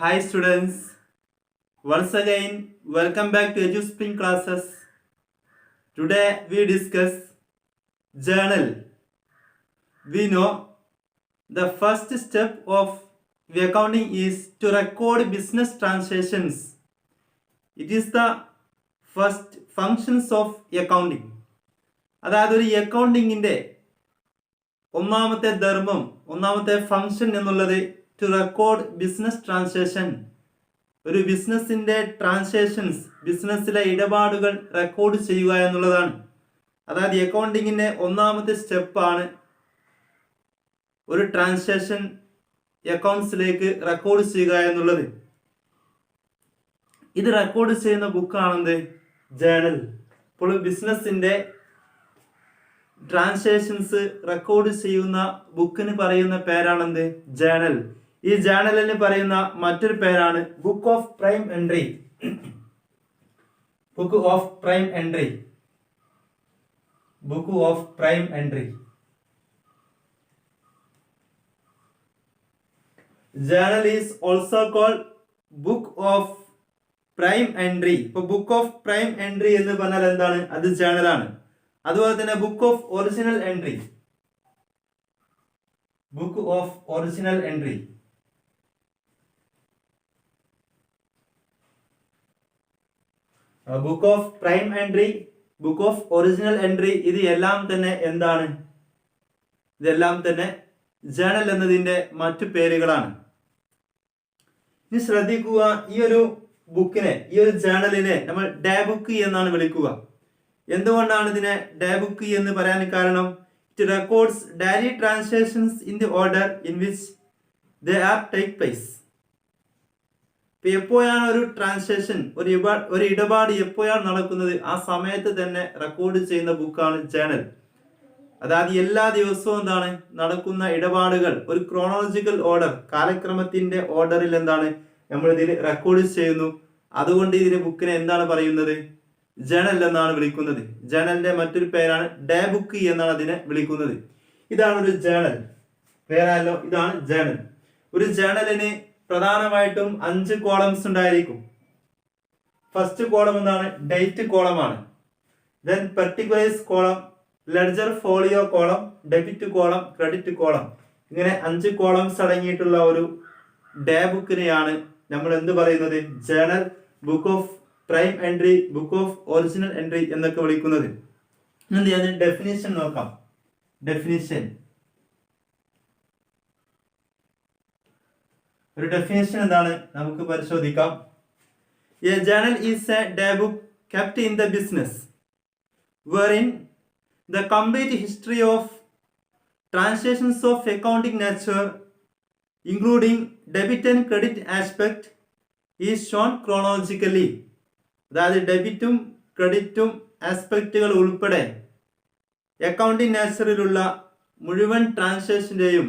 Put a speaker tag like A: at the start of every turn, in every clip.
A: Hi students, once again welcome back to EduSpring classes. Today we discuss journal. We know the first step of the accounting is to record business transactions. It is the first functions of accounting. അതായത് ഒരു അക്കൗണ്ടിങ്ങിൻ്റെ ഒന്നാമത്തെ ധർമ്മം ഒന്നാമത്തെ function എന്നുള്ളത് to record business transaction. ഒരു ബിസിനസ്സിൻ്റെ transactions ബിസിനസ്സിലെ ഇടപാടുകൾ record ചെയ്യുക എന്നുള്ളതാണ്. അതായത് അക്കൗണ്ടിങ്ങിൻ്റെ ഒന്നാമത്തെ സ്റ്റെപ്പാണ് ഒരു ട്രാൻസാക്ഷൻ അക്കൗണ്ട്സിലേക്ക് റെക്കോർഡ് ചെയ്യുക എന്നുള്ളത്. ഇത് റെക്കോർഡ് ചെയ്യുന്ന ബുക്കാണെന്ത്? ജേണൽ. ഇപ്പോൾ ബിസിനസ്സിൻ്റെ ട്രാൻസാക്ഷൻസ് റെക്കോർഡ് ചെയ്യുന്ന ബുക്കിന് പറയുന്ന പേരാണെന്ത്? ജേണൽ. ഈ ജേണലിന് പറയുന്ന മറ്റൊരു പേരാണ് book of prime entry. Book of prime entry. Book of prime entry. Journal is also called book of prime entry. ഇപ്പൊ ബുക്ക് ഓഫ് പ്രൈം എൻട്രി എന്ന് പറഞ്ഞാൽ എന്താണ്? അത് ജേണലാണ്. അതുപോലെ തന്നെ book of original entry. Book of original entry. Book of prime entry, book of original entry, ഇത് എല്ലാം തന്നെ എന്താണ്? ഇതെല്ലാം തന്നെ ജേണൽ എന്നതിന്റെ മറ്റു പേരുകളാണ്. ഇനി ശ്രദ്ധിക്കുക, ഈ ഒരു ബുക്കിനെ, ഈ ഒരു ജേണലിനെ നമ്മൾ ഡേ ബുക്ക് എന്നാണ് വിളിക്കുക. എന്തുകൊണ്ടാണ് ഇതിനെ ഡേ ബുക്ക് എന്ന് പറയാൻ കാരണം? It records daily transactions in the order in which they are take place. ഇപ്പൊ എപ്പോഴാണ് ഒരു ട്രാൻസാക്ഷൻ, ഒരു ഇടപാട് എപ്പോഴാണ് നടക്കുന്നത്, ആ സമയത്ത് തന്നെ റെക്കോർഡ് ചെയ്യുന്ന ബുക്കാണ് ജേണൽ. അതായത് എല്ലാ ദിവസവും എന്താണ് നടക്കുന്ന ഇടപാടുകൾ ഒരു ക്രോണോളജിക്കൽ ഓർഡർ, കാലക്രമത്തിന്റെ ഓർഡറിൽ എന്താണ് നമ്മൾ ഇതിൽ റെക്കോർഡ് ചെയ്യുന്നു. അതുകൊണ്ട് ഇതിന് ബുക്കിനെ എന്താണ് പറയുന്നത്? ജേണൽ എന്നാണ് വിളിക്കുന്നത്. ജേണലിന്റെ മറ്റൊരു പേരാണ് ഡേ ബുക്ക് എന്നാണ് അതിനെ വിളിക്കുന്നത്. ഇതാണ് ഒരു ജേണൽ. പേരാലോ, ഇതാണ് ജേണൽ. ഒരു ജേണലിന് പ്രധാനമായിട്ടും 5 കോളംസ് ഉണ്ടായിരിക്കും. ഫസ്റ്റ് കോളം എന്താണ്? ഡേറ്റ് കോളമാണ്. Then particulars column, ledger folio column, debit column, credit column. ഇങ്ങനെ 5 കോളംസ് അടങ്ങിയിട്ടുള്ള ഒരു ഡേ ബുക്കിനെയാണ് നമ്മൾ എന്ത് പറയുന്നത്? Journal, book of prime entry, book of original entry എന്നൊക്കെ വിളിക്കുന്നത്. ഡെഫിനിഷൻ നോക്കാം. ഡെഫിനിഷൻ, ഒരു ഡെഫിനിഷൻ എന്താണ് നമുക്ക് പരിശോധിക്കാം. A journal is A day book kept in the business wherein the complete history of transactions of accounting nature including debit and credit aspect is shown chronologically. അതായത് ഡെബിറ്റും ക്രെഡിറ്റും ആസ്പെക്റ്റുകൾ ഉൾപ്പെടെ accounting നാച്ചറിലുള്ള മുഴുവൻ ട്രാൻസാക്ഷൻ്റെയും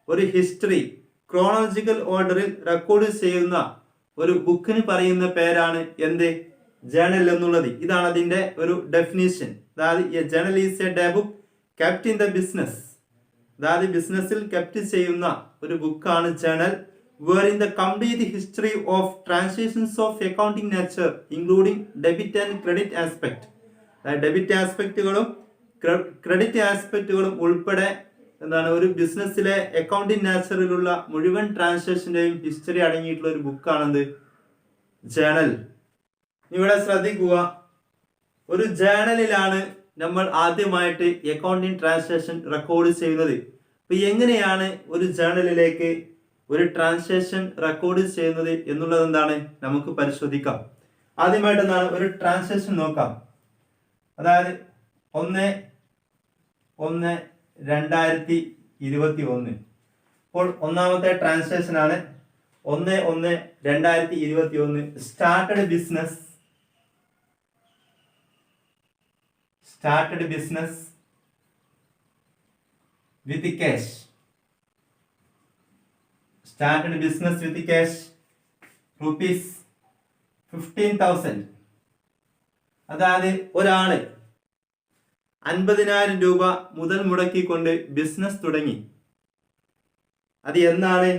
A: ഒരു history chronological ഓർഡറിൽ record ചെയ്യുന്ന ഒരു ബുക്കിന് പറയുന്ന പേരാണ് എന്ത്? ജേണൽ എന്നുള്ളത്. ഇതാണ് അതിന്റെ ഒരു ഡെഫിനിഷൻ. അതായത് journal is A day book kept in the business. അതായത് ബിസിനസ്സിൽ കെപ്റ്റ് ചെയ്യുന്ന ഒരു ബുക്കാണ് journal. wherein the complete history of transactions of accounting nature including debit and credit aspect, debit ആസ്പെക്റ്റുകളും ക്രെഡിറ്റ് ആസ്പെക്റ്റുകളും ഉൾപ്പെടെ എന്താണ് ഒരു ബിസിനസ്സിലെ അക്കൗണ്ടിങ് നാച്ചറിലുള്ള മുഴുവൻ ട്രാൻസാക്ഷൻ്റെയും ഹിസ്റ്ററി അടങ്ങിയിട്ടുള്ള ഒരു ബുക്കാണെന്ത്? ജേണൽ. ഇവിടെ ശ്രദ്ധിക്കുക, ഒരു ജേണലിലാണ് നമ്മൾ ആദ്യമായിട്ട് അക്കൗണ്ടിങ് ട്രാൻസാക്ഷൻ റെക്കോർഡ് ചെയ്യുന്നത്. അപ്പൊ എങ്ങനെയാണ് ഒരു ജേണലിലേക്ക് ഒരു ട്രാൻസാക്ഷൻ റെക്കോർഡ് ചെയ്യുന്നത് എന്നുള്ളത് എന്താണ് നമുക്ക് പരിശോധിക്കാം. ആദ്യമായിട്ട് എന്താണ് ഒരു ട്രാൻസാക്ഷൻ നോക്കാം. അതായത് 1/1/2021. അപ്പോൾ ഒന്നാമത്തെ ട്രാൻസാക്ഷൻ ആണ് 1/1/2021. Started business with cash. Started business with cash rupees 15,000. അതായത് ഒരാള് 50,000 രൂപ മുതൽ മുടക്കിക്കൊണ്ട് ബിസിനസ് തുടങ്ങി. അത് എന്നാണ്?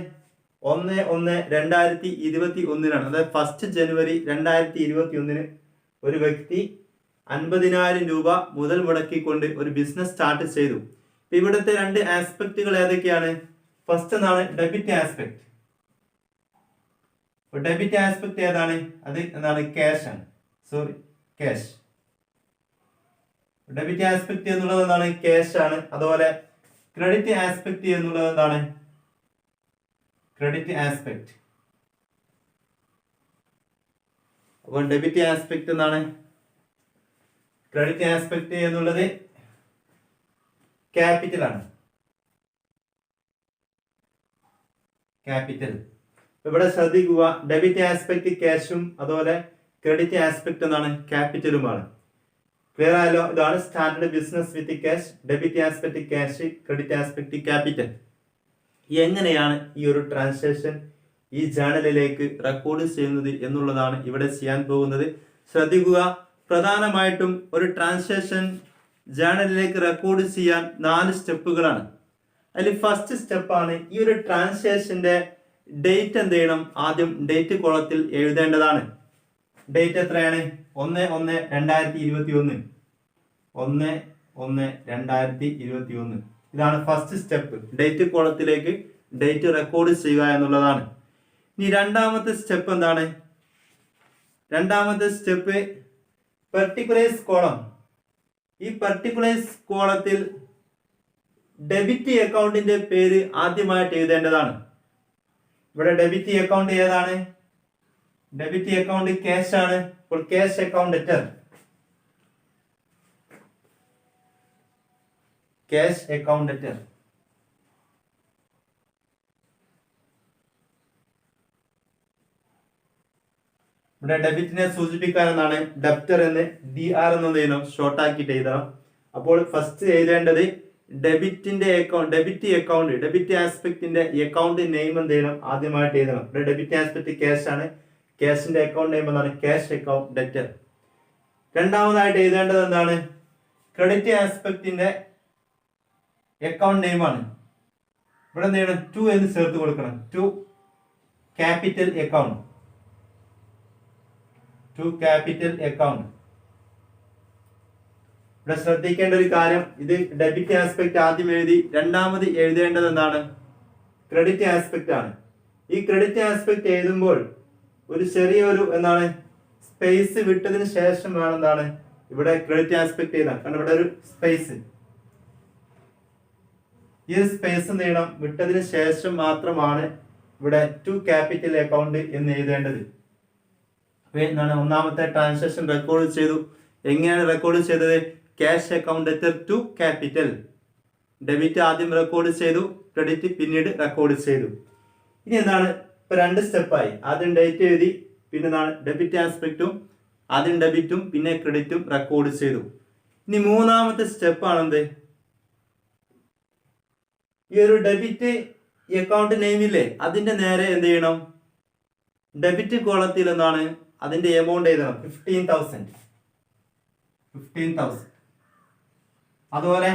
A: 1/1/2021 അതായത് 1 ജനുവരി 2021 ഒരു വ്യക്തി 50,000 രൂപ മുതൽ മുടക്കിക്കൊണ്ട് ഒരു ബിസിനസ് സ്റ്റാർട്ട് ചെയ്തു. ഇവിടുത്തെ രണ്ട് ആസ്പെക്റ്റുകൾ ഏതൊക്കെയാണ്? ഫസ്റ്റ് എന്നാണ് ഡെബിറ്റ് ആസ്പെക്ട്. ഡെബിറ്റ് ആസ്പെക്ട് ഏതാണ്? അത് എന്താണ്? ക്യാഷ് ആണ്. ക്യാഷ്. ഡെബിറ്റ് ആസ്പെക്ട് എന്നുള്ളത് എന്താണ്? ക്യാഷ് ആണ്. അതുപോലെ ക്രെഡിറ്റ് ആസ്പെക്ട് എന്നുള്ളത് എന്താണ്? Credit aspect. അപ്പോൾ ഡെബിറ്റ് ആസ്പെക്ട് എന്നാണ്. ക്രെഡിറ്റ് ആസ്പെക്ട് എന്നുള്ളത് ക്യാപിറ്റൽ ആണ്. ക്യാപിറ്റൽ. ഇവിടെ ശ്രദ്ധിക്കുക, ഡെബിറ്റ് ആസ്പെക്ട് ക്യാഷും അതുപോലെ ക്രെഡിറ്റ് ആസ്പെക്ട് എന്നാണ് ക്യാപിറ്റലുമാണ്. ക്ലിയർ ആയല്ലോ? ഇതാണ് started business with cash, debit aspect cash, credit aspect capital. എങ്ങനെയാണ് ഈ ഒരു ട്രാൻസാക്ഷൻ ഈ ജേണലിലേക്ക് റെക്കോർഡ് ചെയ്യുന്നത് എന്നുള്ളതാണ് ഇവിടെ ചെയ്യാൻ പോകുന്നത്. ശ്രദ്ധിക്കുക, പ്രധാനമായിട്ടും ഒരു ട്രാൻസാക്ഷൻ ജേണലിലേക്ക് റെക്കോർഡ് ചെയ്യാൻ 4 സ്റ്റെപ്പുകളാണ്. അതിൽ ഫസ്റ്റ് സ്റ്റെപ്പാണ് ഈ ഒരു ട്രാൻസാക്ഷന്റെ ഡേറ്റ് എന്ത് ചെയ്യണം? ആദ്യം ഡേറ്റ് കോളത്തിൽ എഴുതേണ്ടതാണ്. ഡേറ്റ് എത്രയാണ്? 1/1/2021. 1/1/2021. ഇതാണ് ഫസ്റ്റ് സ്റ്റെപ്പ്. ഡേറ്റ് കോളത്തിലേക്ക് ഡേറ്റ് റെക്കോർഡ് ചെയ്യുക എന്നുള്ളതാണ്. ഇനി രണ്ടാമത്തെ സ്റ്റെപ്പ് എന്താണ്? രണ്ടാമത്തെ സ്റ്റെപ്പ് പെർട്ടിക്കുലേഴ്സ് കോളം. ഈ പെർട്ടിക്കുലേഴ്സ് കോളത്തിൽ ഡെബിറ്റ് അക്കൗണ്ടിന്റെ പേര് ആദ്യമായിട്ട് എഴുതേണ്ടതാണ്. ഇവിടെ ഡെബിറ്റ് അക്കൗണ്ട് ഏതാണ്? ഡെബിറ്റ് അക്കൗണ്ട് ക്യാഷ് ആണ്. അപ്പോൾ cash account debtor. Cash account debtor. ഇവിടെ ഡെബിറ്റിനെ സൂചിപ്പിക്കാൻ എന്നാണ് ഡെപ്റ്റർ എന്ന് DR എന്ന് ചെയ്യണം, ഷോർട്ട് ആക്കിയിട്ട് എഴുതണം. അപ്പോൾ ഫസ്റ്റ് എഴുതേണ്ടത് ഡെബിറ്റിന്റെ അക്കൗണ്ട്, ഡെബിറ്റ് ആസ്പെക്ടിന്റെ അക്കൗണ്ട് നെയിം എന്ത് ചെയ്യണം? ആദ്യമായിട്ട് എഴുതണം. ഇവിടെ ഡെബിറ്റ് ആസ്പെക്ട് ക്യാഷ് ആണ്. ക്യാഷിന്റെ അക്കൗണ്ട് നെയിം എന്താണ്? Cash account debtor. രണ്ടാമതായിട്ട് എഴുതേണ്ടത് എന്താണ്? ക്രെഡിറ്റ് ആസ്പെക്ടിന്റെ അക്കൗണ്ട് നെയിം ആണ്. ഇവിടെ എന്ത് ചെയ്യണം? ടു എന്ന് ചേർത്ത് കൊടുക്കണം. To capital account. To capital account. ഇവിടെ ശ്രദ്ധിക്കേണ്ട ഒരു കാര്യം, ഇത് ഡെബിറ്റ് ആസ്പെക്ട് ആദ്യം എഴുതി, രണ്ടാമത് എഴുതേണ്ടത് എന്താണ്? ക്രെഡിറ്റ് ആസ്പെക്ട് ആണ്. ഈ ക്രെഡിറ്റ് ആസ്പെക്ട് എഴുതുമ്പോൾ ഒരു ചെറിയൊരു എന്താണ് സ്പേസ് വിട്ടതിന് ശേഷം വേണം എന്താണ് ഇവിടെ ക്രെഡിറ്റ് ആസ്പെക്ട് എഴുതാൻ. കാരണം ഇവിടെ ഒരു സ്പേസ്, ഈ സ്പേസ് എന്ത് ചെയ്യണം? വിട്ടതിന് ശേഷം മാത്രമാണ് ഇവിടെ ടു ക്യാപിറ്റൽ അക്കൗണ്ട് എന്ന് എഴുതേണ്ടത്. എന്താണ്? ഒന്നാമത്തെ ട്രാൻസാക്ഷൻ റെക്കോർഡ് ചെയ്തു. എങ്ങനെയാണ് റെക്കോർഡ് ചെയ്തത്? Cash account debtor to capital. Debit ആദ്യം റെക്കോർഡ് ചെയ്തു, ക്രെഡിറ്റ് പിന്നീട് റെക്കോർഡ് ചെയ്തു. ഇനി എന്താണ്? ഇപ്പൊ 2 സ്റ്റെപ്പായി. ആദ്യം ഡേറ്റ് എഴുതി, പിന്നെ എന്താണ്? ഡെബിറ്റ് ആസ്പെക്റ്റും ആദ്യം ഡെബിറ്റും പിന്നെ ക്രെഡിറ്റും റെക്കോർഡ് ചെയ്തു. ഇനി മൂന്നാമത്തെ സ്റ്റെപ്പാണ് എന്ത്? ഈ ഒരു ഡെബിറ്റ് അക്കൗണ്ട് നെയിമില്ലേ, അതിന്റെ നേരെ എന്ത് ചെയ്യണം? ഡെബിറ്റ് കോളത്തിൽ എന്താണ്? അതിന്റെ എമൗണ്ട് എഴുതണം. 15,000. അതുപോലെ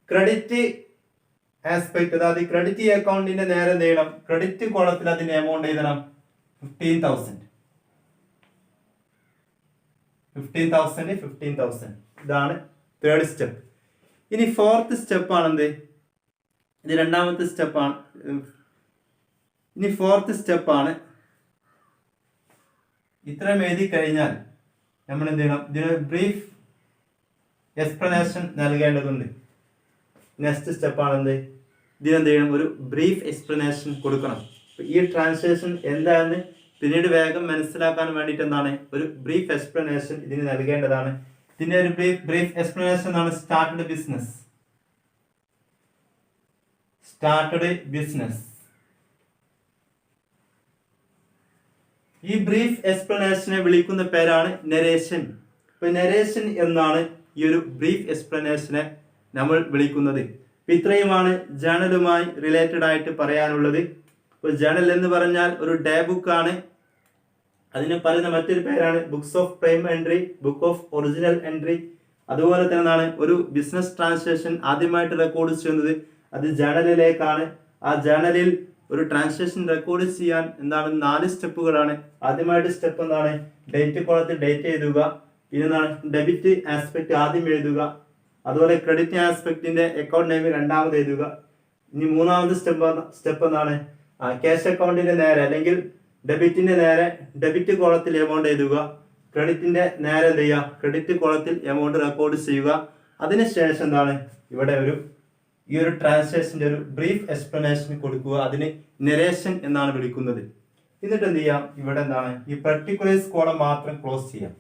A: ക്രെഡിറ്റ് ആസ്പെക്ട്, അതായത് ക്രെഡിറ്റ് അക്കൗണ്ടിന്റെ നേരെ എന്ത് ചെയ്യണം? ക്രെഡിറ്റ് കോളത്തിൽ അതിന്റെ എമൗണ്ട് എഴുതണം. 15,000. ഇതാണ് തേർഡ് സ്റ്റെപ്പ്. ഇനി ഫോർത്ത് സ്റ്റെപ്പ് ആണെന്ത്? ഇത് രണ്ടാമത്തെ സ്റ്റെപ്പാണ്. ഇനി ഫോർത്ത് സ്റ്റെപ്പാണ്. ഇത്രയും എഴുതി കഴിഞ്ഞാൽ നമ്മൾ എന്ത് ചെയ്യണം? ഇതിന് ബ്രീഫ് എക്സ്പ്ലനേഷൻ നൽകേണ്ടതുണ്ട്. നെക്സ്റ്റ് സ്റ്റെപ്പാണ് എന്ത്? ഇതിനെന്ത് ചെയ്യണം? ഒരു ബ്രീഫ് എക്സ്പ്ലനേഷൻ കൊടുക്കണം. ഈ ട്രാൻസാക്ഷൻ എന്താണെന്ന് പിന്നീട് വേഗം മനസ്സിലാക്കാൻ വേണ്ടിയിട്ട് എന്താണ്? ഒരു ബ്രീഫ് എക്സ്പ്ലനേഷൻ ഇതിന് നൽകേണ്ടതാണ്. ഇതിന്റെ ഒരു ബ്രീഫ് എക്സ്പ്ലനേഷൻ ആണ് സ്റ്റാർട്ടഡ് ബിസിനസ്. ഈ ബ്രീഫ് എക്സ്പ്ലനേഷനെ വിളിക്കുന്ന പേരാണ് നരേഷൻ. ഇപ്പൊ നരേഷൻ എന്നാണ് ഈ ഒരു ബ്രീഫ് എക്സ്പ്ലനേഷനെ നമ്മൾ വിളിക്കുന്നത്. ഇത്രയുമാണ് ജേണലുമായി റിലേറ്റഡ് ആയിട്ട് പറയാനുള്ളത്. ഇപ്പോൾ ജേണൽ എന്ന് പറഞ്ഞാൽ ഒരു ഡേ ബുക്ക് ആണ്. അതിന് പറയുന്ന മറ്റൊരു പേരാണ് books of prime entry, book of original entry. അതുപോലെ തന്നെ ഒരു ബിസിനസ് ട്രാൻസാക്ഷൻ ആദ്യമായിട്ട് റെക്കോർഡ് ചെയ്യുന്നത് അത് ജേണലിലേക്കാണ്. ആ ജേണലിൽ ഒരു ട്രാൻസാക്ഷൻ റെക്കോർഡ് ചെയ്യാൻ എന്താണ് 4 സ്റ്റെപ്പുകളാണ്. ആദ്യമായിട്ട് സ്റ്റെപ്പ് എന്താണ്, ഡേറ്റ് കോളത്തിൽ ഡേറ്റ് എഴുതുക. പിന്നെ എന്താണ്, ഡെബിറ്റ് ആസ്പെക്ട് ആദ്യം എഴുതുക. അതുപോലെ ക്രെഡിറ്റ് ആസ്പെക്ടിന്റെ അക്കൗണ്ട് നെയിം രണ്ടാമത് എഴുതുക. ഇനി മൂന്നാമത് സ്റ്റെപ്പ് എന്താണ്, ക്യാഷ് അക്കൗണ്ടിന്റെ നേരെ അല്ലെങ്കിൽ ഡെബിറ്റിന്റെ നേരെ ഡെബിറ്റ് കോളത്തിൽ എമൗണ്ട് എഴുതുക. ക്രെഡിറ്റിന്റെ നേരെ എന്ത് ചെയ്യുക, ക്രെഡിറ്റ് കോളത്തിൽ എമൗണ്ട് റെക്കോർഡ് ചെയ്യുക. അതിനുശേഷം എന്താണ്, ഇവിടെ ഈ ഒരു ട്രാൻസാക്ഷന്റെ ഒരു ബ്രീഫ് എക്സ്പ്ലനേഷൻ കൊടുക്കുക. അതിന് നരേഷൻ എന്നാണ് വിളിക്കുന്നത്. എന്നിട്ട് എന്ത് ചെയ്യാം, ഇവിടെ എന്താണ്, ഈ പെർട്ടിക്കുലേഴ്സ് കോളം മാത്രം ക്ലോസ് ചെയ്യാം.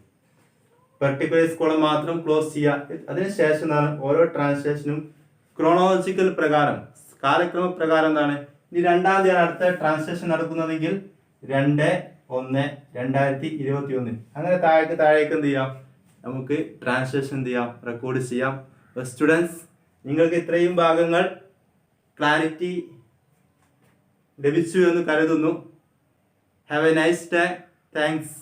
A: പെർട്ടിക്കുലേഴ്സ് കോളം മാത്രം ക്ലോസ് ചെയ്യുക. അതിനുശേഷം എന്താണ്, ഓരോ ട്രാൻസാക്ഷനും ക്രോണോളജിക്കൽ പ്രകാരം, കാലക്രമ പ്രകാരം എന്താണ്, ഇനി 2-ാം തീയതി അടുത്ത ട്രാൻസാക്ഷൻ നടക്കുന്നതെങ്കിൽ 2/1/2021 അങ്ങനെ താഴേക്ക് എന്ത് ചെയ്യാം, നമുക്ക് ട്രാൻസാക്ഷൻ എന്ത് ചെയ്യാം, റെക്കോർഡ് ചെയ്യാം. സ്റ്റുഡൻസ്, നിങ്ങൾക്ക് ഇത്രയും ഭാഗങ്ങൾ ക്ലാരിറ്റി ലഭിച്ചു എന്ന് കരുതുന്നു. Have A nice day. Thanks.